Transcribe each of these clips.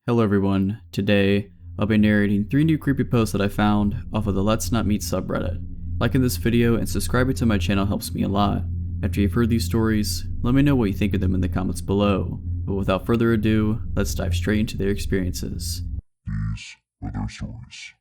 Hello everyone, today I'll be narrating 3 new creepyposts that I found off of the Let's Not Meet subreddit. Liking this video and subscribing to my channel helps me a lot. After you've heard these stories, let me know what you think of them in the comments below. But without further ado, let's dive straight into their experiences. These are their stories.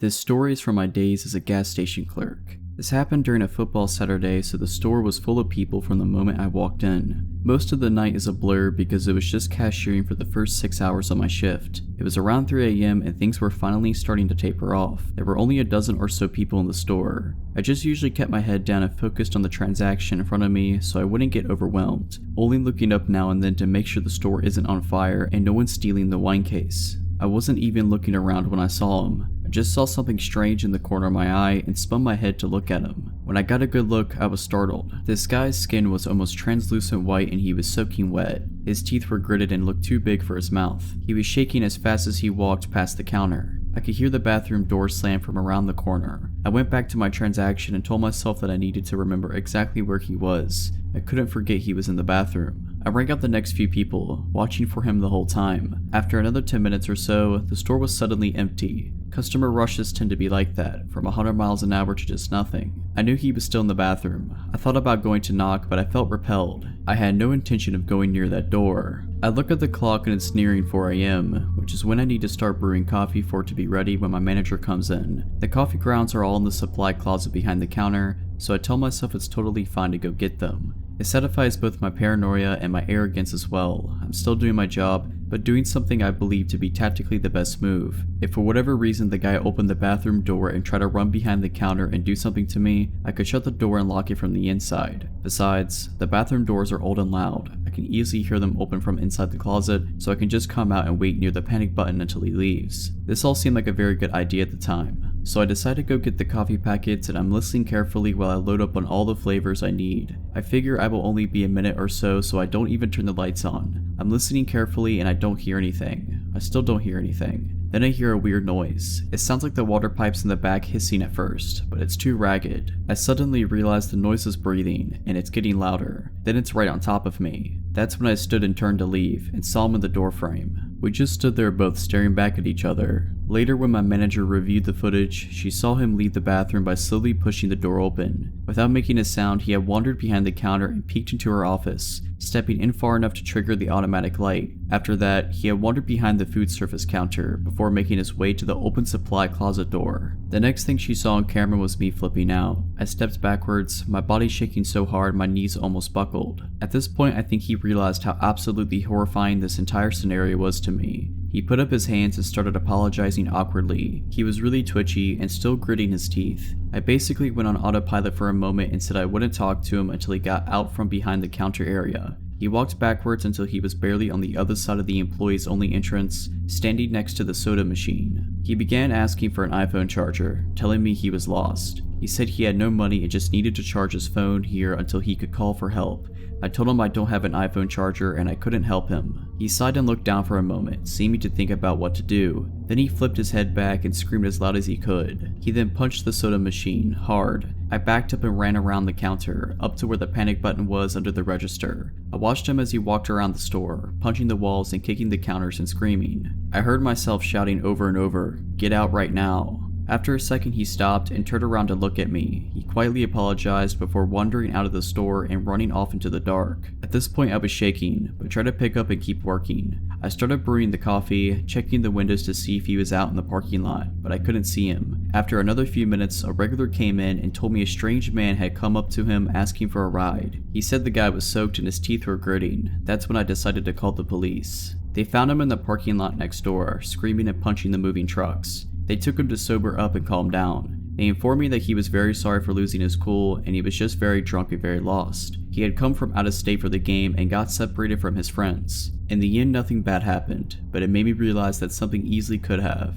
This story is from my days as a gas station clerk. This happened during a football Saturday, so the store was full of people from the moment I walked in. Most of the night is a blur because it was just cashiering for the first 6 hours of my shift. It was around 3 AM and things were finally starting to taper off. There were only a dozen or so people in the store. I just usually kept my head down and focused on the transaction in front of me so I wouldn't get overwhelmed, only looking up now and then to make sure the store isn't on fire and no one's stealing the wine case. I wasn't even looking around when I saw him. I just saw something strange in the corner of my eye and spun my head to look at him. When I got a good look, I was startled. This guy's skin was almost translucent white and he was soaking wet. His teeth were gritted and looked too big for his mouth. He was shaking as fast as he walked past the counter. I could hear the bathroom door slam from around the corner. I went back to my transaction and told myself that I needed to remember exactly where he was. I couldn't forget he was in the bathroom. I rang out the next few people, watching for him the whole time. After another 10 minutes or so, the store was suddenly empty. Customer rushes tend to be like that, from 100 miles an hour to just nothing. I knew he was still in the bathroom. I thought about going to knock, but I felt repelled. I had no intention of going near that door. I look at the clock and it's nearing 4 AM, which is when I need to start brewing coffee for it to be ready when my manager comes in. The coffee grounds are all in the supply closet behind the counter, so I tell myself it's totally fine to go get them. It satisfies both my paranoia and my arrogance as well. I'm still doing my job, but doing something I believe to be tactically the best move. If for whatever reason the guy opened the bathroom door and tried to run behind the counter and do something to me, I could shut the door and lock it from the inside. Besides, the bathroom doors are old and loud. I can easily hear them open from inside the closet, so I can just come out and wait near the panic button until he leaves. This all seemed like a very good idea at the time. So I decided to go get the coffee packets and I'm listening carefully while I load up on all the flavors I need. I figure I will only be a minute or so I don't even turn the lights on. I'm listening carefully and I don't hear anything. I still don't hear anything. Then I hear a weird noise. It sounds like the water pipes in the back hissing at first, but it's too ragged. I suddenly realize the noise is breathing, and it's getting louder. Then it's right on top of me. That's when I stood and turned to leave, and saw him in the doorframe. We just stood there both staring back at each other. Later, when my manager reviewed the footage, she saw him leave the bathroom by slowly pushing the door open. Without making a sound, he had wandered behind the counter and peeked into her office, stepping in far enough to trigger the automatic light. After that, he had wandered behind the food service counter before making his way to the open supply closet door. The next thing she saw on camera was me flipping out. I stepped backwards, my body shaking so hard my knees almost buckled. At this point, I think he realized how absolutely horrifying this entire scenario was to me. He put up his hands and started apologizing awkwardly. He was really twitchy and still gritting his teeth. I basically went on autopilot for a moment and said I wouldn't talk to him until he got out from behind the counter area. He walked backwards until he was barely on the other side of the employees only entrance, standing next to the soda machine. He began asking for an iPhone charger, telling me he was lost. He said he had no money and just needed to charge his phone here until he could call for help. I told him I don't have an iPhone charger and I couldn't help him. He sighed and looked down for a moment, seeming to think about what to do. Then he flipped his head back and screamed as loud as he could. He then punched the soda machine, hard. I backed up and ran around the counter, up to where the panic button was under the register. I watched him as he walked around the store, punching the walls and kicking the counters and screaming. I heard myself shouting over and over, "Get out right now." After a second he stopped and turned around to look at me. He quietly apologized before wandering out of the store and running off into the dark. At this point I was shaking, but tried to pick up and keep working. I started brewing the coffee, checking the windows to see if he was out in the parking lot, but I couldn't see him. After another few minutes, a regular came in and told me a strange man had come up to him asking for a ride. He said the guy was soaked and his teeth were gritting. That's when I decided to call the police. They found him in the parking lot next door, screaming and punching the moving trucks. They took him to sober up and calm down. They informed me that he was very sorry for losing his cool and he was just very drunk and very lost. He had come from out of state for the game and got separated from his friends. In the end, nothing bad happened, but it made me realize that something easily could have.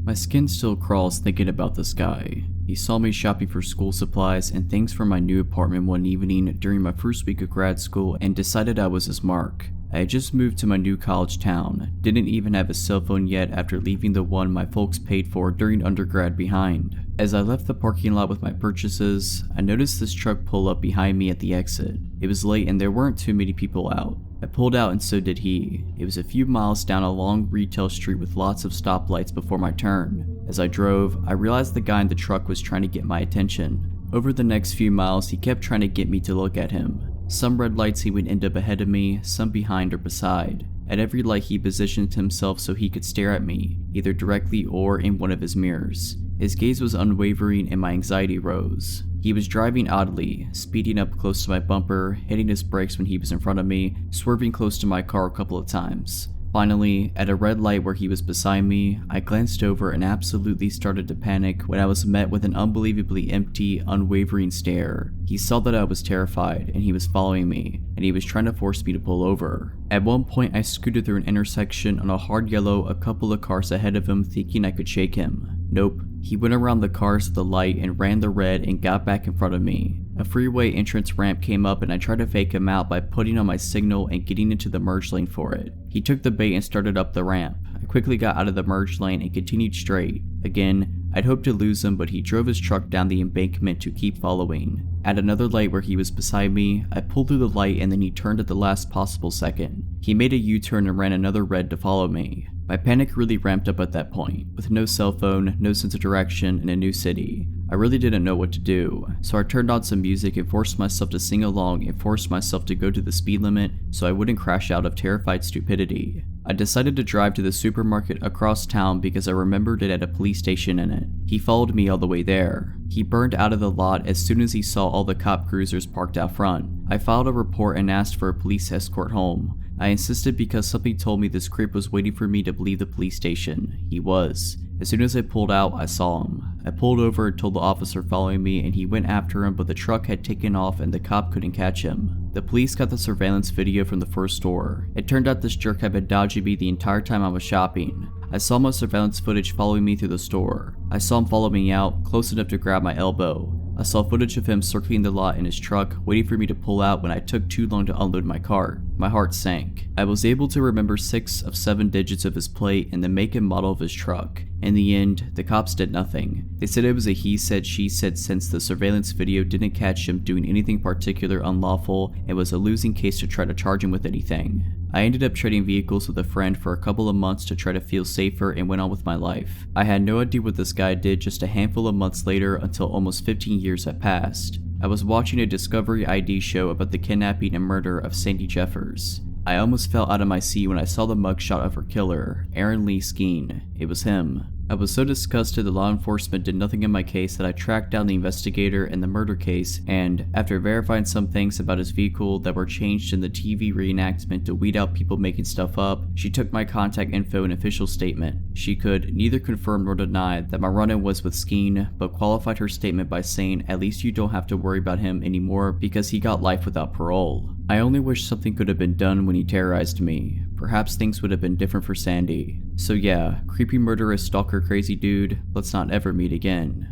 My skin still crawls thinking about this guy. He saw me shopping for school supplies and things for my new apartment one evening during my first week of grad school and decided I was his mark. I had just moved to my new college town, didn't even have a cell phone yet after leaving the one my folks paid for during undergrad behind. As I left the parking lot with my purchases, I noticed this truck pull up behind me at the exit. It was late and there weren't too many people out. I pulled out and so did he. It was a few miles down a long retail street with lots of stoplights before my turn. As I drove, I realized the guy in the truck was trying to get my attention. Over the next few miles, he kept trying to get me to look at him. Some red lights he would end up ahead of me, some behind or beside. At every light he positioned himself so he could stare at me, either directly or in one of his mirrors. His gaze was unwavering and my anxiety rose. He was driving oddly, speeding up close to my bumper, hitting his brakes when he was in front of me, swerving close to my car a couple of times. Finally, at a red light where he was beside me, I glanced over and absolutely started to panic when I was met with an unbelievably empty, unwavering stare. He saw that I was terrified and he was following me, and he was trying to force me to pull over. At one point, I scooted through an intersection on a hard yellow a couple of cars ahead of him thinking I could shake him. Nope. He went around the cars at the light and ran the red and got back in front of me. A freeway entrance ramp came up and I tried to fake him out by putting on my signal and getting into the merge lane for it. He took the bait and started up the ramp. I quickly got out of the merge lane and continued straight. Again, I'd hoped to lose him, but he drove his truck down the embankment to keep following. At another light where he was beside me, I pulled through the light and then he turned at the last possible second. He made a U-turn and ran another red to follow me. My panic really ramped up at that point. With no cell phone, no sense of direction, and a new city, I really didn't know what to do. So I turned on some music and forced myself to sing along and forced myself to go to the speed limit so I wouldn't crash out of terrified stupidity. I decided to drive to the supermarket across town because I remembered it had a police station in it. He followed me all the way there. He burned out of the lot as soon as he saw all the cop cruisers parked out front. I filed a report and asked for a police escort home. I insisted because something told me this creep was waiting for me to leave the police station. He was. As soon as I pulled out, I saw him. I pulled over and told the officer following me and he went after him, but the truck had taken off and the cop couldn't catch him. The police got the surveillance video from the first store. It turned out this jerk had been dodging me the entire time I was shopping. I saw my surveillance footage following me through the store. I saw him follow me out, close enough to grab my elbow. I saw footage of him circling the lot in his truck, waiting for me to pull out when I took too long to unload my cart. My heart sank. I was able to remember 6 of 7 digits of his plate and the make and model of his truck. In the end, the cops did nothing. They said it was a he said she said since the surveillance video didn't catch him doing anything particular unlawful and was a losing case to try to charge him with anything. I ended up trading vehicles with a friend for a couple of months to try to feel safer and went on with my life. I had no idea what this guy did just a handful of months later until almost 15 years had passed. I was watching a Discovery ID show about the kidnapping and murder of Sandy Jeffers. I almost fell out of my seat when I saw the mugshot of her killer, Aaron Lee Skeen. It was him. I was so disgusted that law enforcement did nothing in my case that I tracked down the investigator in the murder case, and after verifying some things about his vehicle that were changed in the TV reenactment to weed out people making stuff up, she took my contact info and official statement. She could neither confirm nor deny that my run-in was with Skeen, but qualified her statement by saying at least you don't have to worry about him anymore because he got life without parole. I only wish something could have been done when he terrorized me. Perhaps things would have been different for Sandy. So yeah, creepy murderous stalker crazy dude, let's not ever meet again.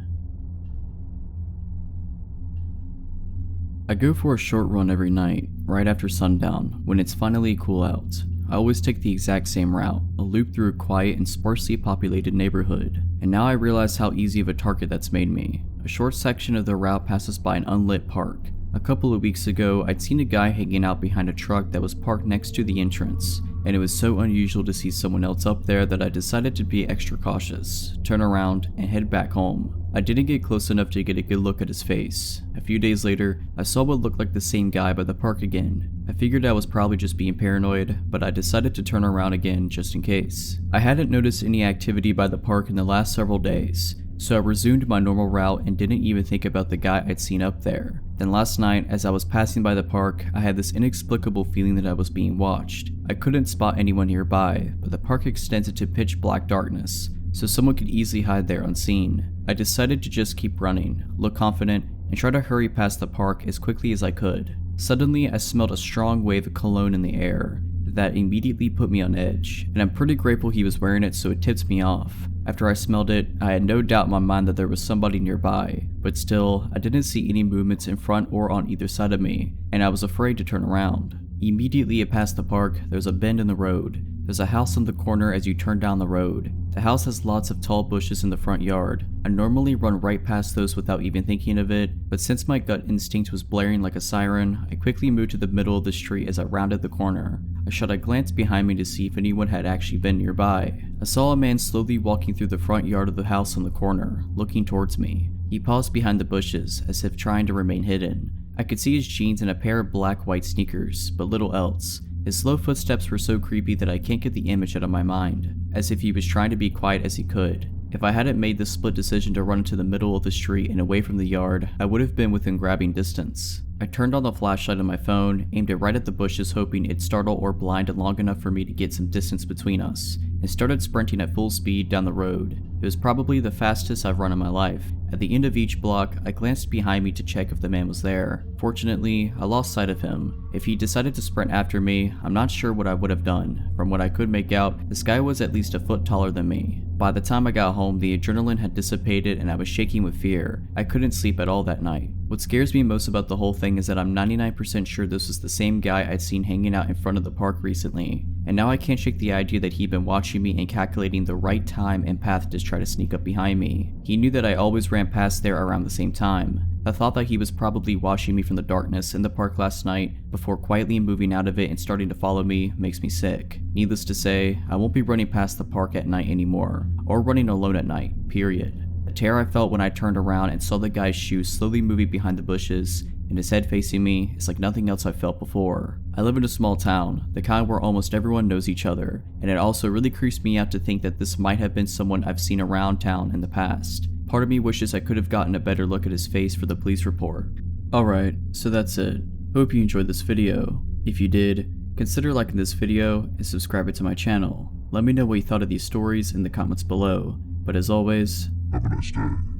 I go for a short run every night, right after sundown, when it's finally cool out. I always take the exact same route, a loop through a quiet and sparsely populated neighborhood. And now I realize how easy of a target that's made me. A short section of the route passes by an unlit park. A couple of weeks ago, I'd seen a guy hanging out behind a truck that was parked next to the entrance, and it was so unusual to see someone else up there that I decided to be extra cautious, turn around, and head back home. I didn't get close enough to get a good look at his face. A few days later, I saw what looked like the same guy by the park again. I figured I was probably just being paranoid, but I decided to turn around again just in case. I hadn't noticed any activity by the park in the last several days, so I resumed my normal route and didn't even think about the guy I'd seen up there. Then last night, as I was passing by the park, I had this inexplicable feeling that I was being watched. I couldn't spot anyone nearby, but the park extends into pitch black darkness, so someone could easily hide there unseen. I decided to just keep running, look confident, and try to hurry past the park as quickly as I could. Suddenly, I smelled a strong wave of cologne in the air that immediately put me on edge, and I'm pretty grateful he was wearing it so it tipped me off. After I smelled it, I had no doubt in my mind that there was somebody nearby, but still, I didn't see any movements in front or on either side of me, and I was afraid to turn around. Immediately past the park, there's a bend in the road. There's a house on the corner as you turn down the road. The house has lots of tall bushes in the front yard. I normally run right past those without even thinking of it, but since my gut instinct was blaring like a siren, I quickly moved to the middle of the street as I rounded the corner. I shot a glance behind me to see if anyone had actually been nearby. I saw a man slowly walking through the front yard of the house on the corner, looking towards me. He paused behind the bushes, as if trying to remain hidden. I could see his jeans and a pair of black-white sneakers, but little else. His slow footsteps were so creepy that I can't get the image out of my mind, as if he was trying to be quiet as he could. If I hadn't made the split decision to run into the middle of the street and away from the yard, I would have been within grabbing distance. I turned on the flashlight on my phone, aimed it right at the bushes hoping it'd startle or blind long enough for me to get some distance between us, and started sprinting at full speed down the road. It was probably the fastest I've run in my life. At the end of each block, I glanced behind me to check if the man was there. Fortunately, I lost sight of him. If he decided to sprint after me, I'm not sure what I would have done. From what I could make out, this guy was at least a foot taller than me. By the time I got home, the adrenaline had dissipated and I was shaking with fear. I couldn't sleep at all that night. What scares me most about the whole thing is that I'm 99% sure this was the same guy I'd seen hanging out in front of the park recently. And now I can't shake the idea that he'd been watching me and calculating the right time and path to try to sneak up behind me. He knew that I always ran past there around the same time. The thought that he was probably watching me from the darkness in the park last night before quietly moving out of it and starting to follow me makes me sick. Needless to say, I won't be running past the park at night anymore, or running alone at night, period. The terror I felt when I turned around and saw the guy's shoes slowly moving behind the bushes and his head facing me is like nothing else I've felt before. I live in a small town, the kind where almost everyone knows each other, and it also really creeps me out to think that this might have been someone I've seen around town in the past. Part of me wishes I could have gotten a better look at his face for the police report. Alright, so that's it. Hope you enjoyed this video. If you did, consider liking this video and subscribing to my channel. Let me know what you thought of these stories in the comments below. But as always, Have a nice day.